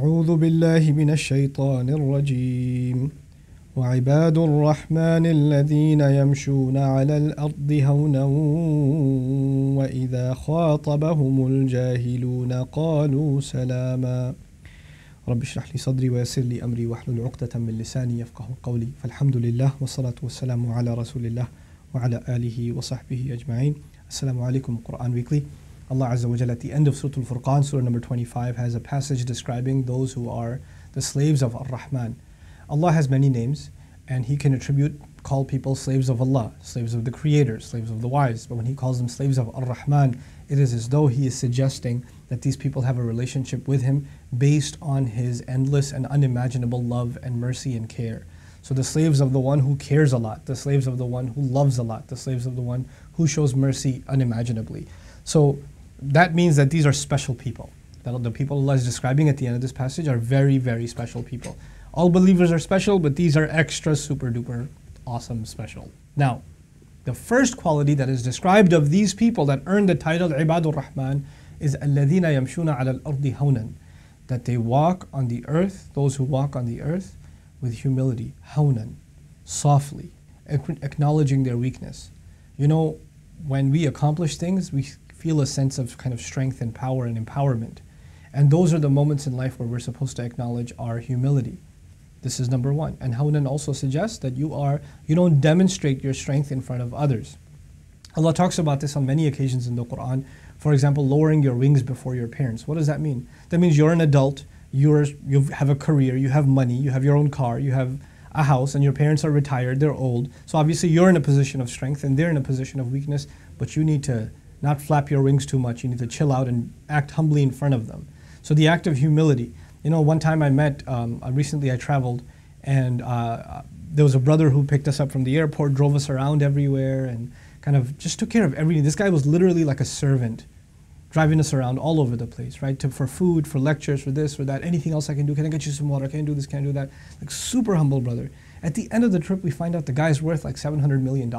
أعوذ بالله من الشيطان الرجيم وعباد الرحمن الذين يمشون على الأرض هونا وإذا خاطبهم الجاهلون قالوا سلاما رب اشرح لي صدري ويسر لي أمري واحلل عقدة من لساني يفقه قولي فالحمد لله والصلاة والسلام على رسول الله وعلى آله وصحبه أجمعين. Assalamu alaikum. Quran Weekly. Allah Azza wa Jalla at the end of Surah Al-Furqan, Surah number 25, has a passage describing those who are the slaves of Ar-Rahman. Allah has many names, and He can call people slaves of Allah, slaves of the Creator, slaves of the wise. But when He calls them slaves of Ar-Rahman, it is as though He is suggesting that these people have a relationship with Him based on His endless and unimaginable love and mercy and care. So the slaves of the one who cares a lot, the slaves of the one who loves a lot, the slaves of the one who shows mercy unimaginably. So that means that these are special people. That the people Allah is describing at the end of this passage are very, very special people. All believers are special, but these are extra super duper awesome special. Now, the first quality that is described of these people that earn the title Ibadur Rahman is الَّذِينَ يَمْشُونَ عَلَى الْأَرْضِ هَوْنًا, that they walk on the earth, those who walk on the earth with humility, hawnan, softly, acknowledging their weakness. You know, when we accomplish things, we feel a sense of kind of strength and power and empowerment. And those are the moments in life where we're supposed to acknowledge our humility. This is number one. And hawnan also suggests that you don't demonstrate your strength in front of others. Allah talks about this on many occasions in the Quran. For example, lowering your wings before your parents. What does that mean? That means you're an adult, you have a career, you have money, you have your own car, you have a house, and your parents are retired, they're old. So obviously you're in a position of strength and they're in a position of weakness, but you need to not flap your wings too much. You need to chill out and act humbly in front of them. So the act of humility. You know, one time recently I traveled, and there was a brother who picked us up from the airport, drove us around everywhere, and kind of just took care of everything. This guy was literally like a servant, driving us around all over the place, right? For food, for lectures, for this, for that, anything else I can do. Can I get you some water? Can I do this? Can I do that? Like super humble brother. At the end of the trip, we find out the guy's worth like $700 million.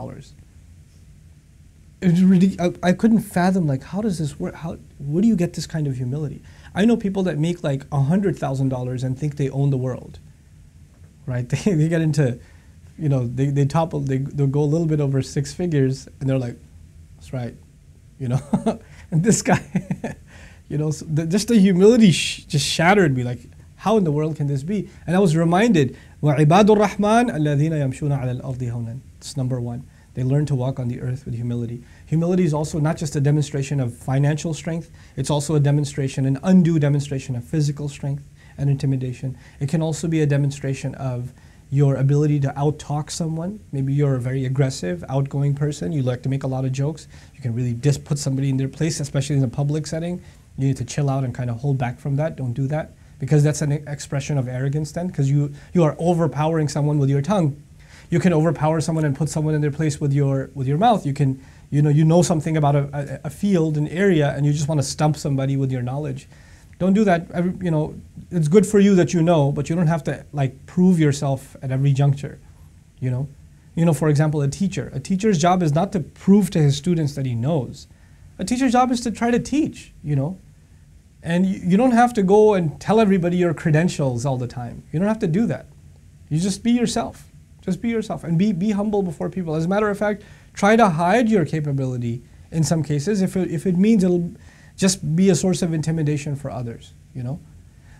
It was ridiculous. I couldn't fathom, like, how does this work? Where do you get this kind of humility? I know people that make like $100,000 and think they own the world, right? They get into, you know, they'll go a little bit over 6 figures, and they're like, that's right, you know. And this guy, you know, so just the humility just shattered me. Like, how in the world can this be? And I was reminded, وَعِبَادُ الرَّحْمَنِ الَّذِينَ يَمْشُونَ عَلَى الْأَرْضِ هَوْنًا. It's number one. They learn to walk on the earth with humility. Humility is also not just a demonstration of financial strength, it's also a demonstration, an undue demonstration of physical strength and intimidation. It can also be a demonstration of your ability to out-talk someone. Maybe you're a very aggressive, outgoing person, you like to make a lot of jokes. You can really put somebody in their place, especially in a public setting. You need to chill out and kind of hold back from that. Don't do that, because that's an expression of arrogance then, because you are overpowering someone with your tongue. You can overpower someone and put someone in their place with your mouth. You can, you know something about a field, an area, and you just want to stump somebody with your knowledge. Don't do that. You know, it's good for you that you know, but you don't have to like prove yourself at every juncture. You know, for example, a teacher's job is not to prove to his students that he knows. A teacher's job is to try to teach. You know, and you don't have to go and tell everybody your credentials all the time. You don't have to do that. You just be yourself. Just be yourself and be humble before people. As a matter of fact, try to hide your capability in some cases if it means it'll just be a source of intimidation for others, you know.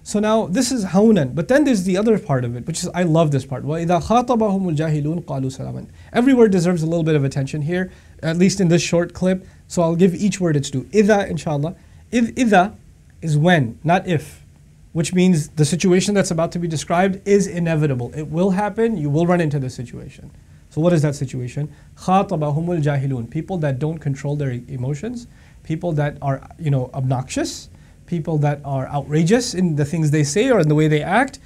So now this is hawnan, but then there's the other part of it, which is, I love this part. وَإِذَا خَاطَبَهُمُ الْجَاهِلُونَ قَالُوا سَلَامًا. Every word deserves a little bit of attention here, at least in this short clip. So I'll give each word its due. إِذَا, inshallah. إِذَا is when, not if. Which means the situation that's about to be described is inevitable. It will happen, you will run into this situation. So what is that situation? خَاطَبَهُمُ الْجَاهِلُونَ. People that don't control their emotions, people that are, you know, obnoxious, people that are outrageous in the things they say or in the way they act.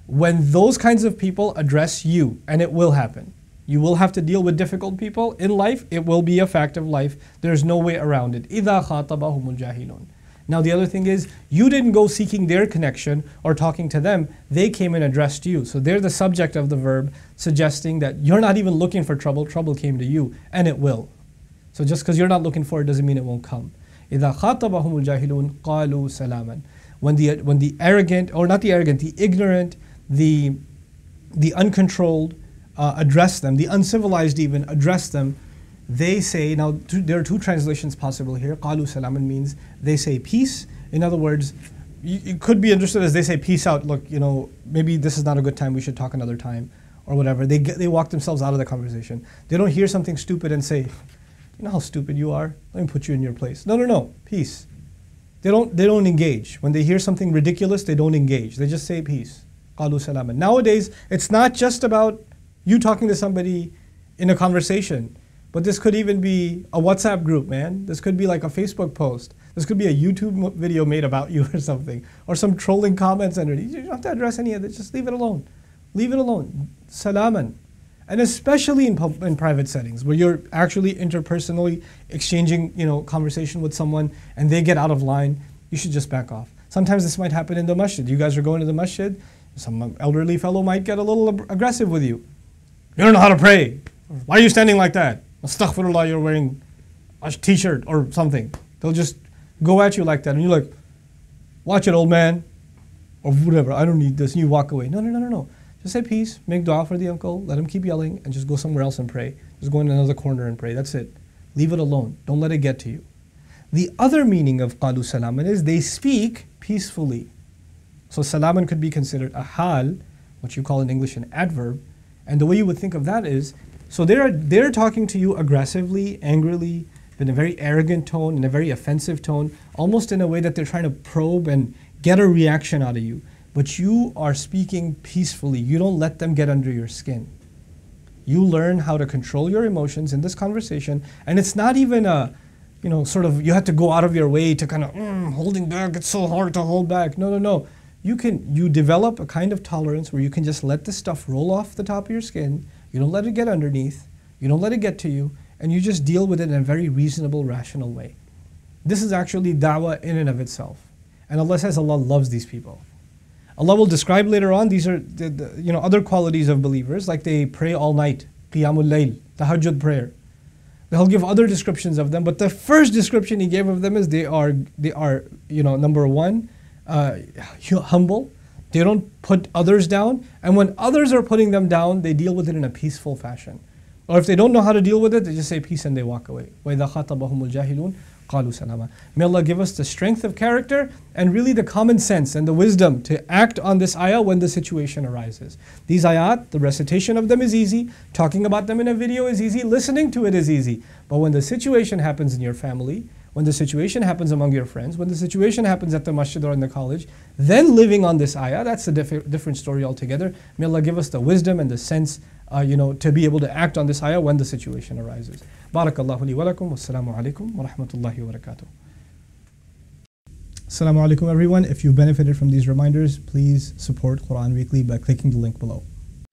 When those kinds of people address you, and it will happen. You will have to deal with difficult people in life. It will be a fact of life. There's no way around it. إِذَا خَاطَبَهُمُ الْجَاهِلُونَ. Now the other thing is, you didn't go seeking their connection or talking to them, they came and addressed you. So they're the subject of the verb, suggesting that you're not even looking for trouble, trouble came to you, and it will. So just because you're not looking for it doesn't mean it won't come. إِذَا خَاطَبَهُمُ الْجَاهِلُونَ قَالُوا سَلَامًا. when the arrogant, or not the arrogant, the ignorant, the uncontrolled address them, the uncivilized even address them, they say, now there are two translations possible here. قَالُوا سَلَامًا means they say peace. In other words, it could be understood as they say peace out, look, maybe this is not a good time, we should talk another time, or whatever. They walk themselves out of the conversation. They don't hear something stupid and say, you know how stupid you are? Let me put you in your place. No, peace. They don't engage. When they hear something ridiculous, they don't engage. They just say peace. قَالُوا سَلَامًا. Nowadays, it's not just about you talking to somebody in a conversation, but this could even be a WhatsApp group, man. This could be like a Facebook post. This could be a YouTube video made about you or something, or some trolling comments underneath. You don't have to address any of it. Just leave it alone. Leave it alone. Salaman. And especially in private settings where you're actually interpersonally exchanging, conversation with someone and they get out of line, you should just back off. Sometimes this might happen in the masjid. You guys are going to the masjid, some elderly fellow might get a little aggressive with you. You don't know how to pray. Why are you standing like that? Astaghfirullah, you're wearing a t-shirt or something. They'll just go at you like that and you're like, watch it, old man, or whatever, I don't need this, and you walk away. No. Just say peace, make dua for the uncle, let him keep yelling, and just go somewhere else and pray. Just go in another corner and pray, that's it. Leave it alone, don't let it get to you. The other meaning of qalu salaman is they speak peacefully. So salaman could be considered a hal, what you call in English an adverb, and the way you would think of that is, so they're talking to you aggressively, angrily, in a very arrogant tone, in a very offensive tone, almost in a way that they're trying to probe and get a reaction out of you. But you are speaking peacefully. You don't let them get under your skin. You learn how to control your emotions in this conversation, and it's not even a, you have to go out of your way to kind of, holding back, it's so hard to hold back. No. You develop a kind of tolerance where you can just let this stuff roll off the top of your skin. You don't let it get underneath. You don't let it get to you. And you just deal with it in a very reasonable, rational way. This is actually da'wah in and of itself. And Allah says Allah loves these people. Allah will describe later on, these are the other qualities of believers, like they pray all night, qiyamul layl, tahajjud prayer. He'll give other descriptions of them, but the first description He gave of them is they are number one, humble. They don't put others down, and when others are putting them down, they deal with it in a peaceful fashion. Or if they don't know how to deal with it, they just say peace and they walk away. وَإِذَا خَاطَبَهُمُ الْجَاهِلُونَ قَالُوا سَلَامًا. May Allah give us the strength of character and really the common sense and the wisdom to act on this ayah when the situation arises. These ayat, the recitation of them is easy, talking about them in a video is easy, listening to it is easy. But when the situation happens in your family, when the situation happens among your friends, when the situation happens at the masjid or in the college, then living on this ayah, that's a different story altogether. May Allah give us the wisdom and the sense to be able to act on this ayah when the situation arises. Barakallahu li wa lakum. Wassalamu alaikum wa rahmatullahi wa barakatuh. Assalamu alaikum everyone. If you benefited from these reminders, please support Quran Weekly by clicking the link below.